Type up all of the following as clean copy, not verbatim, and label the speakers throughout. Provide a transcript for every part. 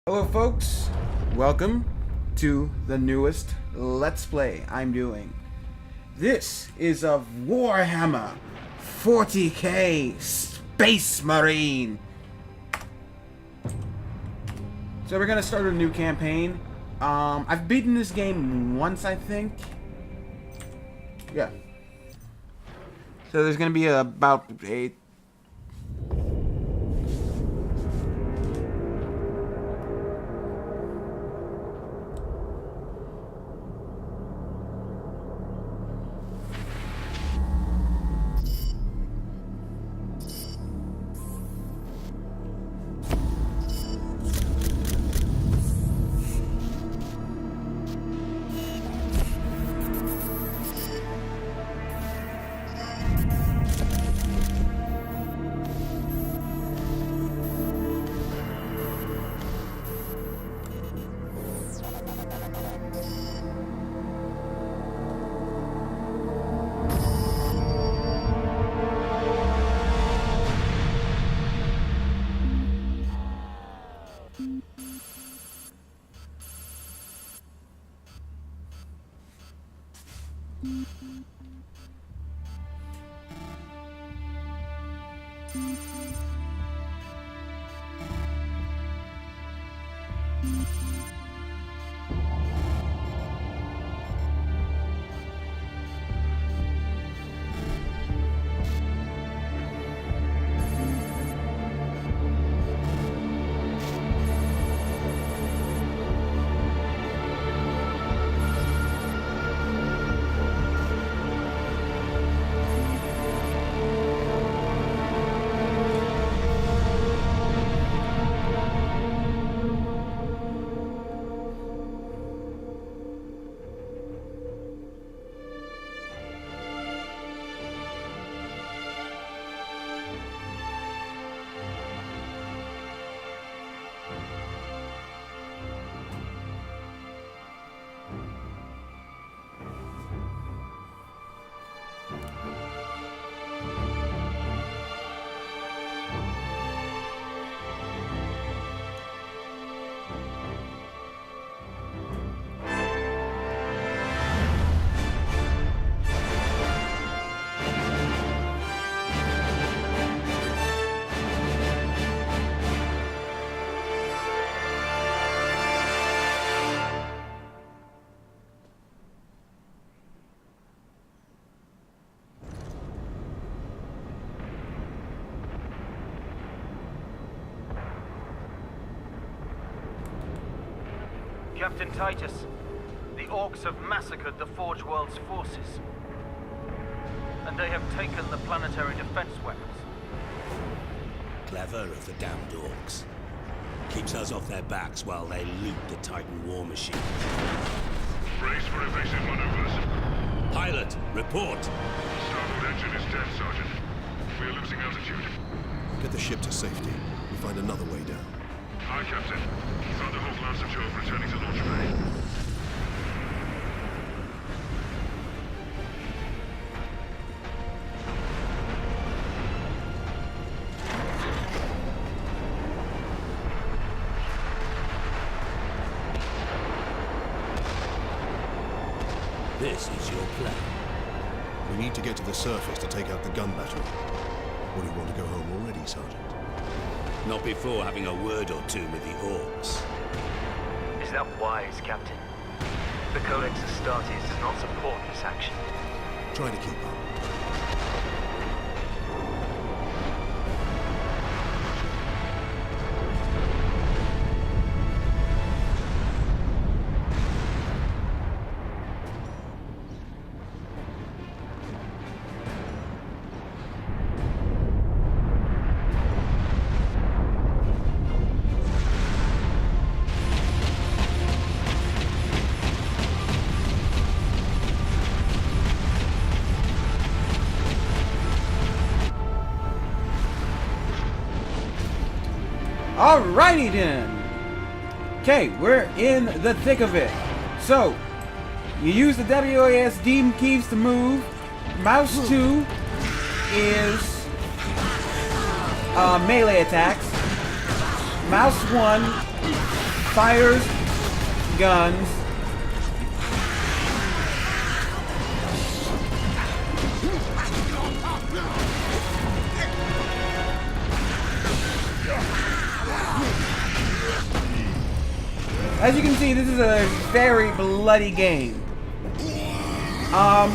Speaker 1: Hello folks, welcome to the newest Let's Play I'm doing. This is of Warhammer 40k Space Marine. So we're gonna start a new campaign. I've beaten this game once, I think. Yeah. So there's gonna be about a
Speaker 2: Captain Titus, the Orkz have massacred the Forge World's forces. And they have taken the planetary defense weapons.
Speaker 3: Clever of the damned Orkz. Keeps us off their backs while they loot the Titan war machine.
Speaker 4: Brace for evasive maneuvers.
Speaker 3: Pilot, report!
Speaker 4: Starboard engine is dead, Sergeant. We are losing altitude.
Speaker 5: Get the ship to safety. We'll find another way down.
Speaker 4: Aye, Captain. Thunderhawk Lancer Jove returning to launch bay.
Speaker 3: This is your plan.
Speaker 5: We need to get to the surface to take out the gun battery. Or do you want to go home already, Sergeant?
Speaker 3: Not before having a word or two with the Orkz.
Speaker 6: Is that wise, Captain? The Codex Astartes does not support this action.
Speaker 5: Try to keep up.
Speaker 1: Alrighty then. Okay, we're in the thick of it. So, you use the WASD keys to move. Mouse 2 is melee attacks. Mouse 1 fires guns. As you can see, this is a very bloody game.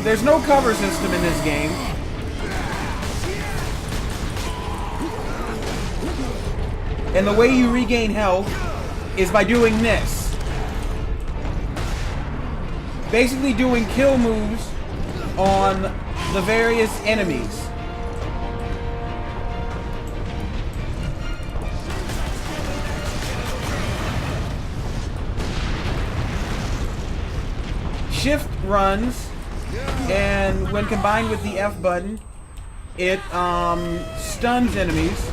Speaker 1: There's no cover system in this game. And the way you regain health is by doing this. Basically doing kill moves on the various enemies. Shift runs, and when combined with the F button, it stuns enemies.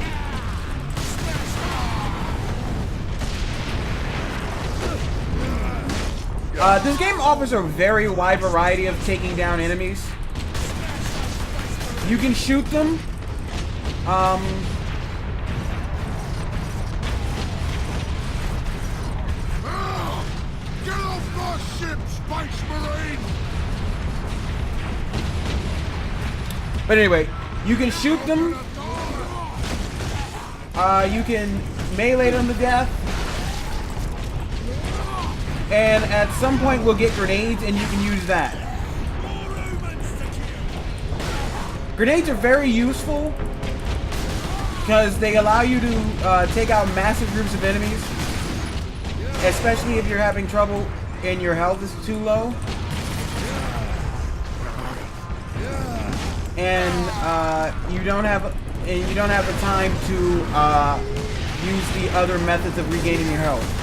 Speaker 1: This game offers a very wide variety of taking down enemies. You can shoot them.
Speaker 5: Get off my ship, Space Marine!
Speaker 1: But anyway, you can shoot them. You can melee them to death. And at some point we'll get grenades and you can use that. Grenades are very useful because they allow you to take out massive groups of enemies. Especially if you're having trouble and your health is too low. And you don't have the time to use the other methods of regaining your health.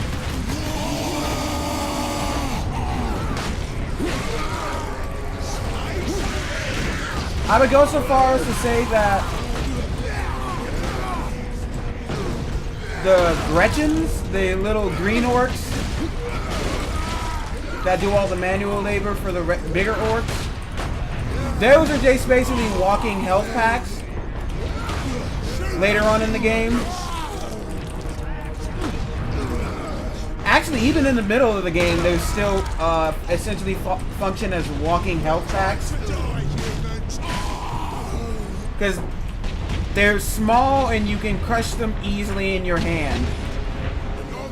Speaker 1: I would go so far as to say that the Gretchens, the little green orcs that do all the manual labor for the bigger orcs, those are just basically walking health packs later on in the game. Actually, even in the middle of the game, they still essentially function as walking health packs. Because they're small and you can crush them easily in your hand.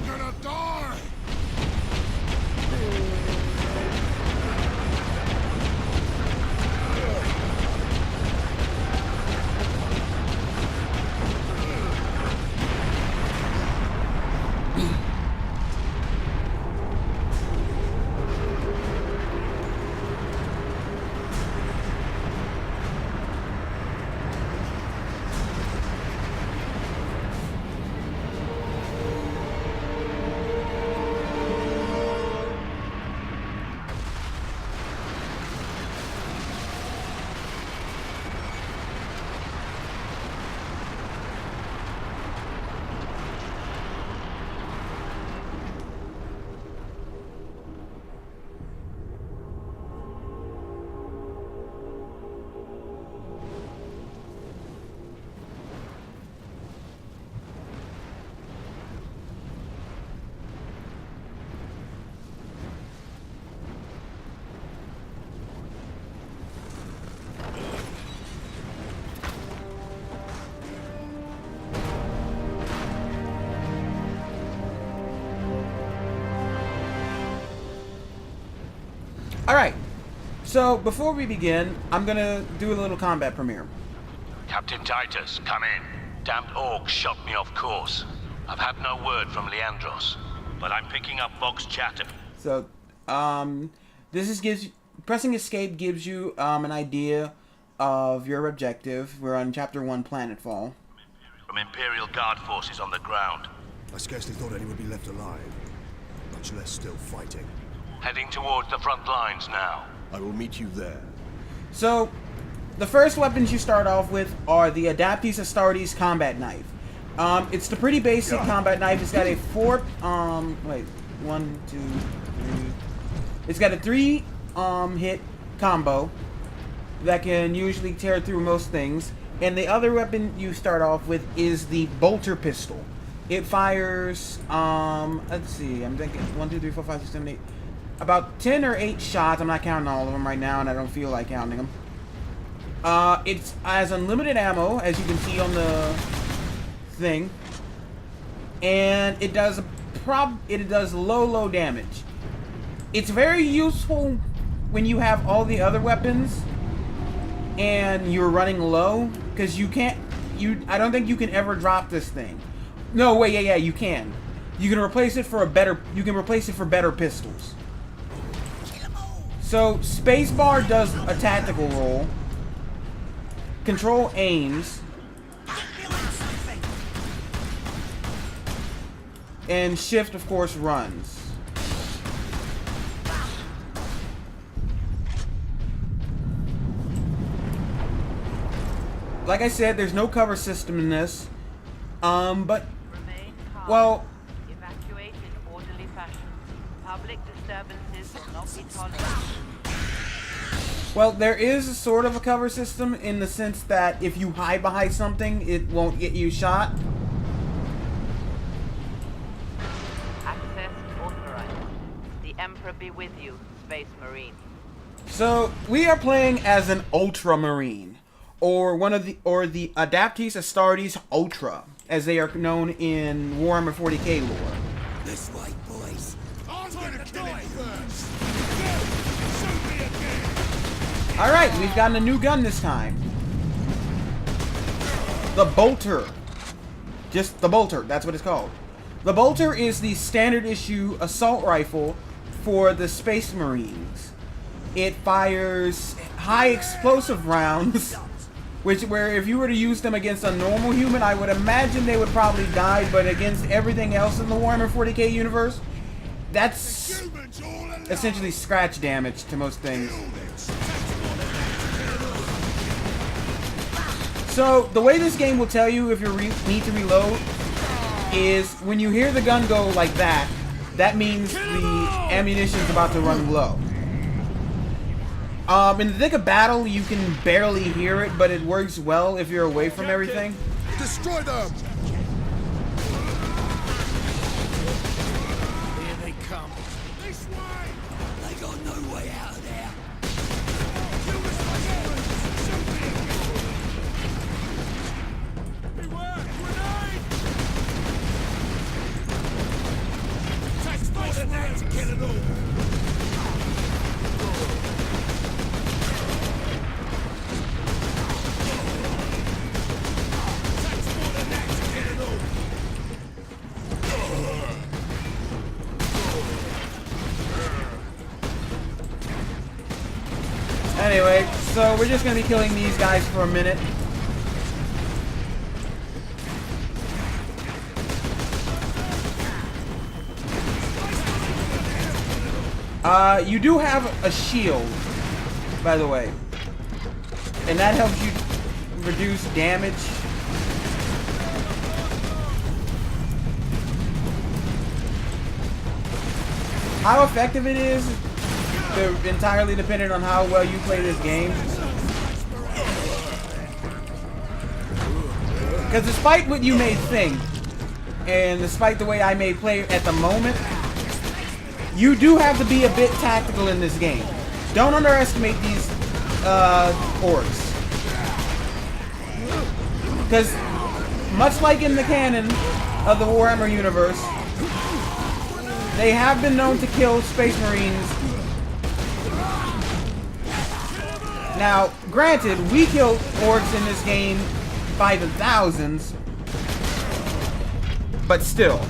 Speaker 5: You're gonna die!
Speaker 1: Alright, so before we begin, I'm gonna do a little combat premiere.
Speaker 3: Captain Titus, come in. Damned Orkz shot me off course. I've had no word from Leandros, but I'm picking up Vox chatter.
Speaker 1: So, pressing escape gives you an idea of your objective. We're on Chapter 1, Planetfall.
Speaker 3: From Imperial Guard forces on the ground.
Speaker 5: I scarcely thought anyone would be left alive, much less still fighting.
Speaker 3: Heading towards the front lines now.
Speaker 5: I will meet you there.
Speaker 1: So, the first weapons you start off with are the Adeptus Astartes combat knife. It's the pretty basic combat knife. It's got a 3 hit combo that can usually tear through most things. And the other weapon you start off with is the bolter pistol. It fires, let's see, I'm thinking 1, 2, 3, 4, 5, 6, 7, 8. About 10 or 8 shots. I'm not counting all of them right now, and I don't feel like counting them. It has unlimited ammo, as you can see on the thing. And it does low damage. It's very useful when you have all the other weapons and you're running low, because I don't think you can ever drop this thing. No, wait, yeah, you can. You can replace it for better pistols. So spacebar does a tactical roll. Control aims. And shift, of course, runs. Like I said, there's no cover system in this. But
Speaker 7: Remain calm.
Speaker 1: well,
Speaker 7: Evacuate in orderly fashion. Public disturbances will not be tolerated.
Speaker 1: well, there is a sort of a cover system in the sense that if you hide behind something, it won't get you shot.
Speaker 7: Access authorized. The Emperor be with you, Space Marine.
Speaker 1: So we are playing as an Ultramarine, or the Adeptus Astartes Ultra, as they are known in Warhammer 40k lore.
Speaker 8: This way, boys.
Speaker 5: I'm gonna kill him first!
Speaker 1: All right, we've gotten a new gun this time. The Bolter. Just the Bolter, that's what it's called. The Bolter is the standard issue assault rifle for the Space Marines. It fires high explosive rounds, where if you were to use them against a normal human, I would imagine they would probably die, but against everything else in the Warhammer 40k universe, that's essentially scratch damage to most things. So, the way this game will tell you if you need to reload is when you hear the gun go like that, that means the ammunition's about to run low. In the thick of battle, you can barely hear it, but it works well if you're away from everything.
Speaker 5: Destroy them!
Speaker 8: Here they come.
Speaker 5: This way!
Speaker 8: They got no way out of there.
Speaker 5: Beware! Grenade! Takes more than that to kill it all!
Speaker 1: Anyway, so we're just going to be killing these guys for a minute. You do have a shield, by the way. And that helps you reduce damage. How effective it is entirely dependent on how well you play this game. Because despite what you may think, and despite the way I may play at the moment, you do have to be a bit tactical in this game. Don't underestimate these orcs. Because much like in the canon of the Warhammer universe, they have been known to kill Space Marines. Now, granted, we kill orcs in this game by the thousands, but still.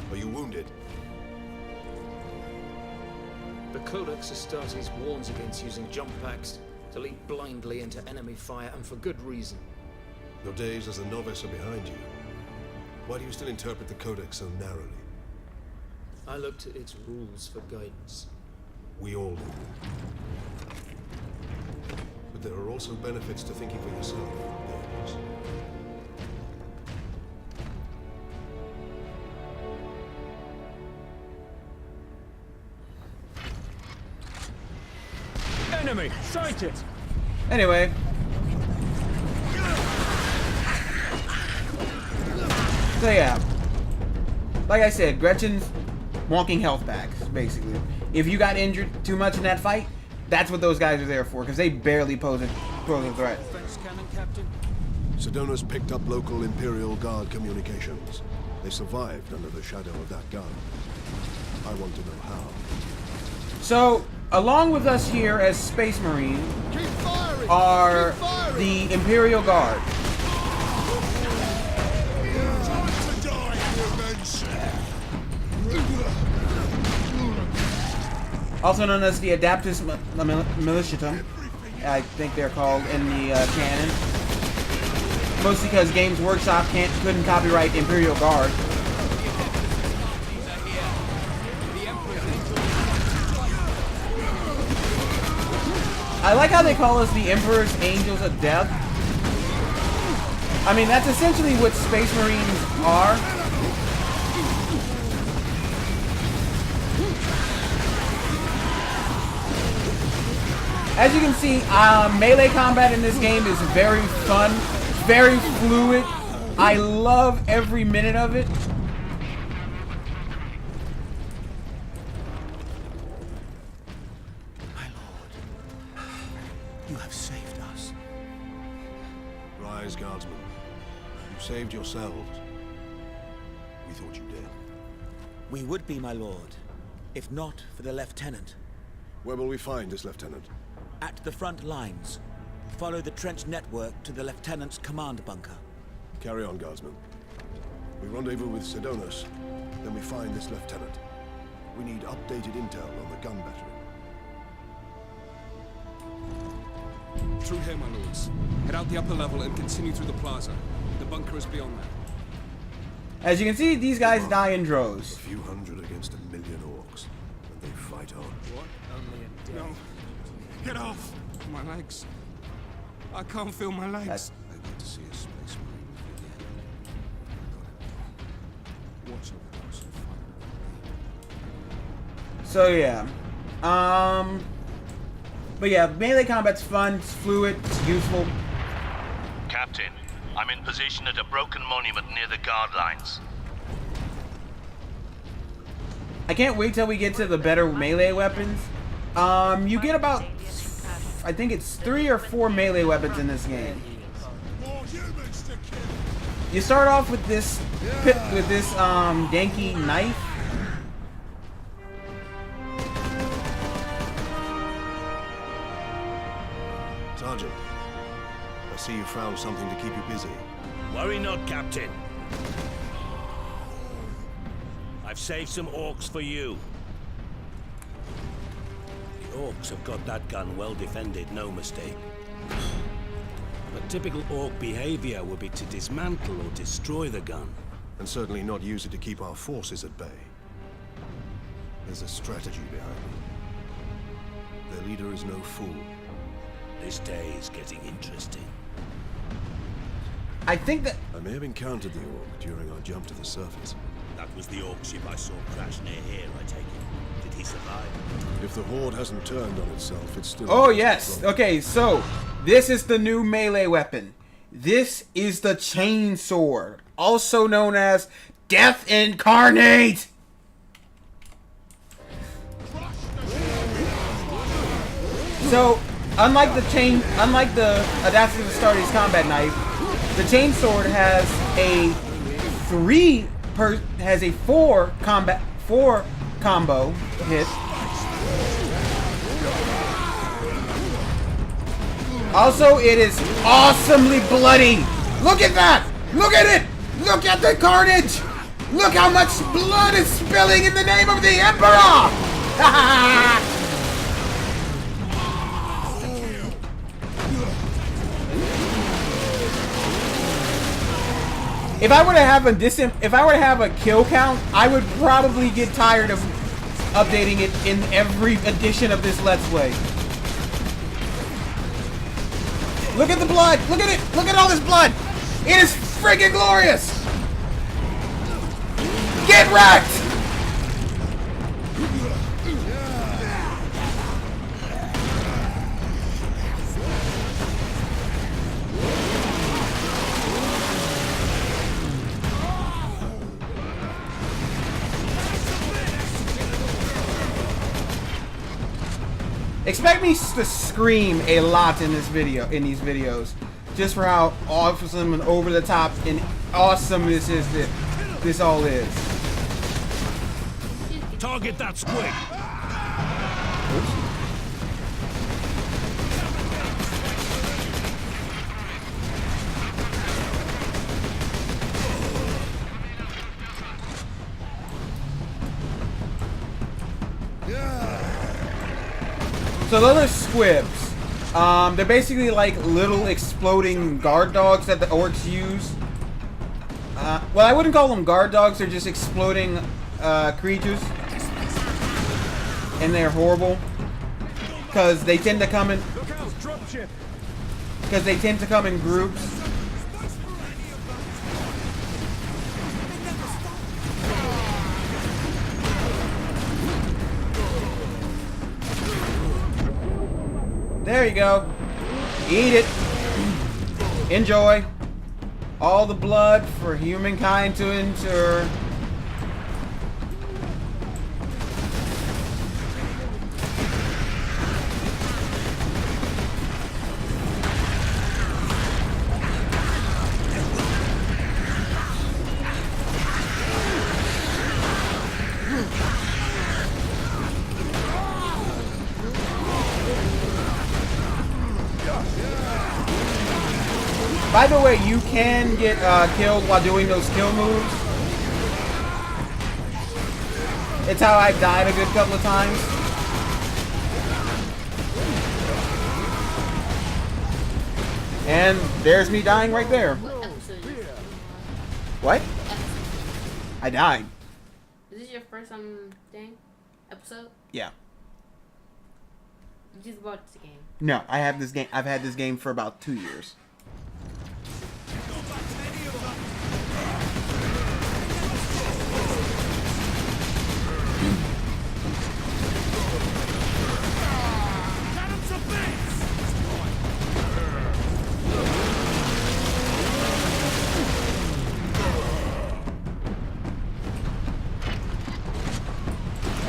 Speaker 5: Are you wounded?
Speaker 9: The Codex Astartes warns against using jump packs to leap blindly into enemy fire, and for good reason.
Speaker 5: Your days as a novice are behind you. Why do you still interpret the Codex so narrowly?
Speaker 9: I look to its rules for guidance.
Speaker 5: We all do. But there are also benefits to thinking for yourself. There it is.
Speaker 9: Enemy! Sighted!
Speaker 1: Anyway. So yeah. Like I said, Gretchen's walking health packs, basically. If you got injured too much in that fight, that's what those guys are there for, because they barely pose a threat.
Speaker 5: Sidonus picked up local Imperial Guard communications. They survived under the shadow of that gun. I want to know how.
Speaker 1: So, along with us here as Space Marines are the Imperial Guard. Also known as the Adeptus Militiatum, I think they're called in the canon. Mostly because Games Workshop couldn't copyright Imperial Guard. I like how they call us the Emperor's Angels of Death. I mean, that's essentially what Space Marines are. As you can see, melee combat in this game is very fun, very fluid. I love every minute of it.
Speaker 5: My lord, you have saved us. Rise, guardsmen. You saved yourselves. We thought you did.
Speaker 8: We would be, my lord, if not for the lieutenant.
Speaker 5: Where will we find this lieutenant?
Speaker 8: At the front lines. Follow the trench network to the lieutenant's command bunker.
Speaker 5: Carry on, guardsmen. We rendezvous with Sidonus, then we find this lieutenant. We need updated intel on the gun battery.
Speaker 10: Through here, my lords. Head out the upper level and continue through the plaza. The bunker is beyond that.
Speaker 1: As you can see, these guys die in droves.
Speaker 5: A few hundred against 1 million orcs, and they fight on.
Speaker 10: What? Only a dead. No. Get off! My legs. I can't feel my legs.
Speaker 5: I get to see a space marine again.
Speaker 10: Watch over those who fight.
Speaker 1: So yeah. But yeah, melee combat's fun, it's fluid, it's useful.
Speaker 3: Captain, I'm in position at a broken monument near the guard lines.
Speaker 1: I can't wait till we get to the better melee weapons. You get about, I think it's 3 or 4 melee weapons in this game. You start off with this danky knife.
Speaker 5: Sergeant, I see you found something to keep you busy.
Speaker 3: Worry not, Captain. I've saved some orcs for you. The orcs have got that gun well defended, no mistake. But typical orc behavior would be to dismantle or destroy the gun.
Speaker 5: And certainly not use it to keep our forces at bay. There's a strategy behind it. Their leader is no fool.
Speaker 3: This day is getting interesting.
Speaker 1: I think that...
Speaker 5: I may have encountered the orc during our jump to the surface.
Speaker 3: That was the orc ship I saw crash near here, I take it. Did he survive?
Speaker 5: If the horde hasn't turned on itself, it's still...
Speaker 1: Oh yes! Okay, so this is the new melee weapon. This is the chainsword, also known as Death Incarnate! So, unlike the Adeptus Astartes combat knife, the chainsword has a 4 combo hit. Also, it is awesomely bloody. Look at that! Look at it! Look at the carnage! Look how much blood is spilling in the name of the Emperor! If I were to have a kill count, I would probably get tired of updating it in every edition of this Let's Play. Look at the blood! Look at it! Look at all this blood! It is freaking glorious! Get wrecked! Expect me to scream a lot in this video, in these videos, just for how awesome and over the top and awesome this is. This all is.
Speaker 3: Target that squid!
Speaker 1: So those are squibs. They're basically like little exploding guard dogs that the orcs use. Well, I wouldn't call them guard dogs. They're just exploding creatures, and they're horrible because they tend to come in. Because they tend to come in groups. There you go. Eat it. Enjoy. All the blood for humankind to endure. By the way, you can get killed while doing those kill moves. It's how I've died a good couple of times. And there's me dying right there. What? I died.
Speaker 11: Is this your first episode?
Speaker 1: Yeah.
Speaker 11: You just bought this game.
Speaker 1: No, I have this game. I've had this game for about 2 years.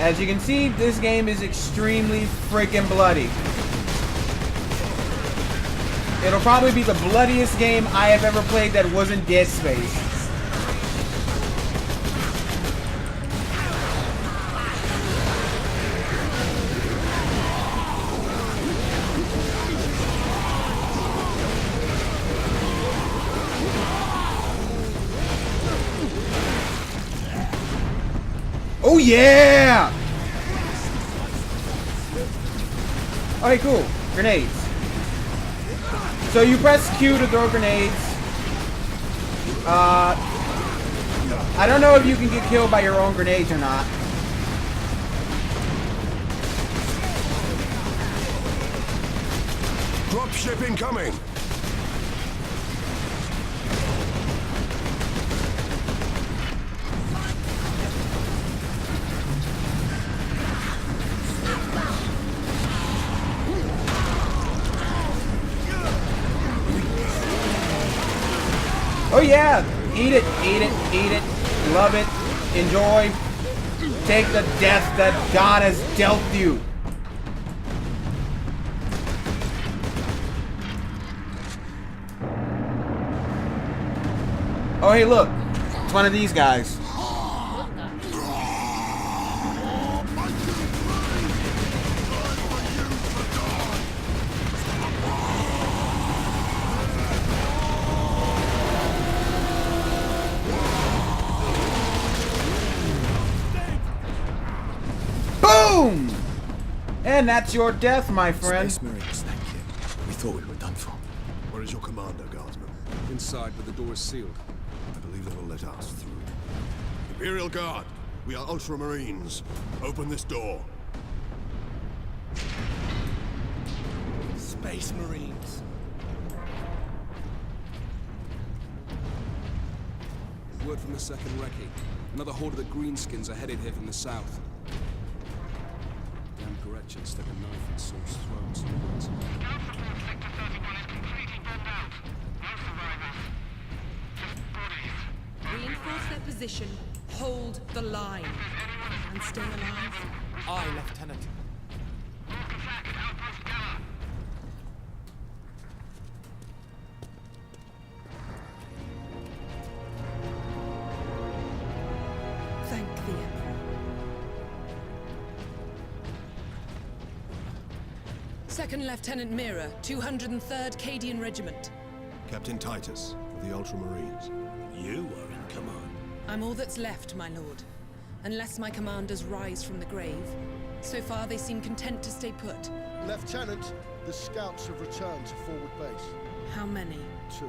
Speaker 1: As you can see, this game is extremely freaking bloody. It'll probably be the bloodiest game I have ever played that wasn't Dead Space. Oh yeah! Okay, cool. Grenades. So you press Q to throw grenades. I don't know if you can get killed by your own grenades or not.
Speaker 5: Dropship incoming!
Speaker 1: Oh yeah! Eat it, eat it, eat it. Love it. Enjoy. Take the death that God has dealt you. Oh hey look. It's one of these guys. Boom! And that's your death, my friend.
Speaker 5: Space Marines, thank you. We thought we were done for. Where is your commander, Guardsman?
Speaker 10: Inside, but the door is sealed.
Speaker 5: I believe they will let us through. Imperial Guard, we are Ultramarines. Open this door.
Speaker 8: Space Marines.
Speaker 10: Word from the second recce. Another horde of the Greenskins are headed here from the south. Damn correction stuck a knife in Saul's throat.
Speaker 4: Scout report Sector 31 is completely bombed out. No survivors. Just bodies.
Speaker 12: Reinforce their position, hold the line, and stay alive.
Speaker 8: Aye, Lieutenant.
Speaker 4: Ork attack at Outpost Gala.
Speaker 12: Thank the Emperor. Second Lieutenant Mira, 203rd Cadian Regiment.
Speaker 5: Captain Titus, of the Ultramarines.
Speaker 3: You are in command.
Speaker 12: I'm all that's left, my lord. Unless my commanders rise from the grave. So far, they seem content to stay put.
Speaker 13: Lieutenant, the scouts have returned to forward base.
Speaker 12: How many?
Speaker 13: 2.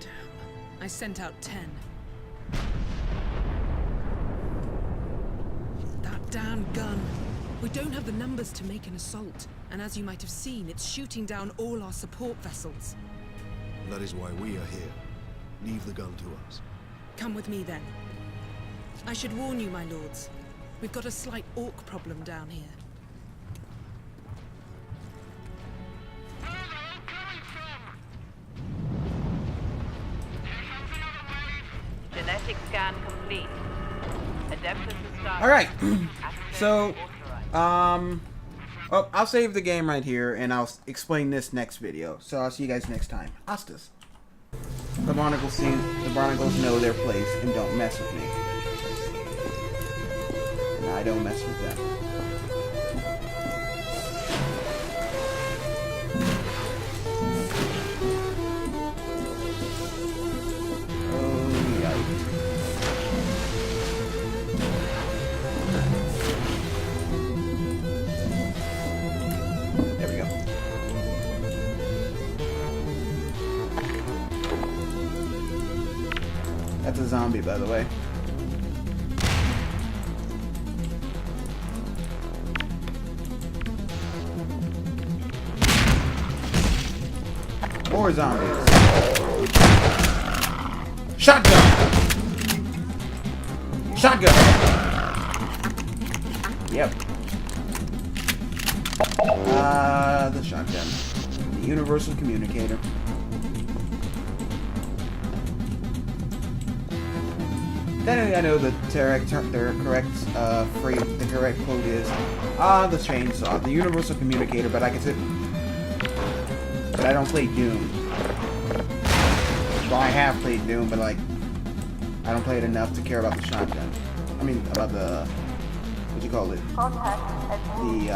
Speaker 12: Damn. I sent out 10. That damn gun. We don't have the numbers to make an assault. And as you might have seen, it's shooting down all our support vessels.
Speaker 5: That is why we are here. Leave the gun to us.
Speaker 12: Come with me, then. I should warn you, my lords. We've got a slight orc problem down here.
Speaker 4: Where are they all coming from? Here comes another wave.
Speaker 7: Genetic scan complete. Adeptus Astartes.
Speaker 1: Alright.
Speaker 7: Access
Speaker 1: So,
Speaker 7: authorized.
Speaker 1: oh, I'll save the game right here, and I'll explain this next video. So I'll see you guys next time. Astas. The barnacles know their place and don't mess with me. And I don't mess with them. Oh, yikes. There we go. That's a zombie, by the way. More zombies. Shotgun! Shotgun! Yep. The shotgun. The universal communicator. Then I know the correct quote is the chainsaw, the universal communicator, but I can say, but I don't play Doom. Well, I have played Doom, but like, I don't play it enough to care about the shotgun. I mean, about the, what do you call it? The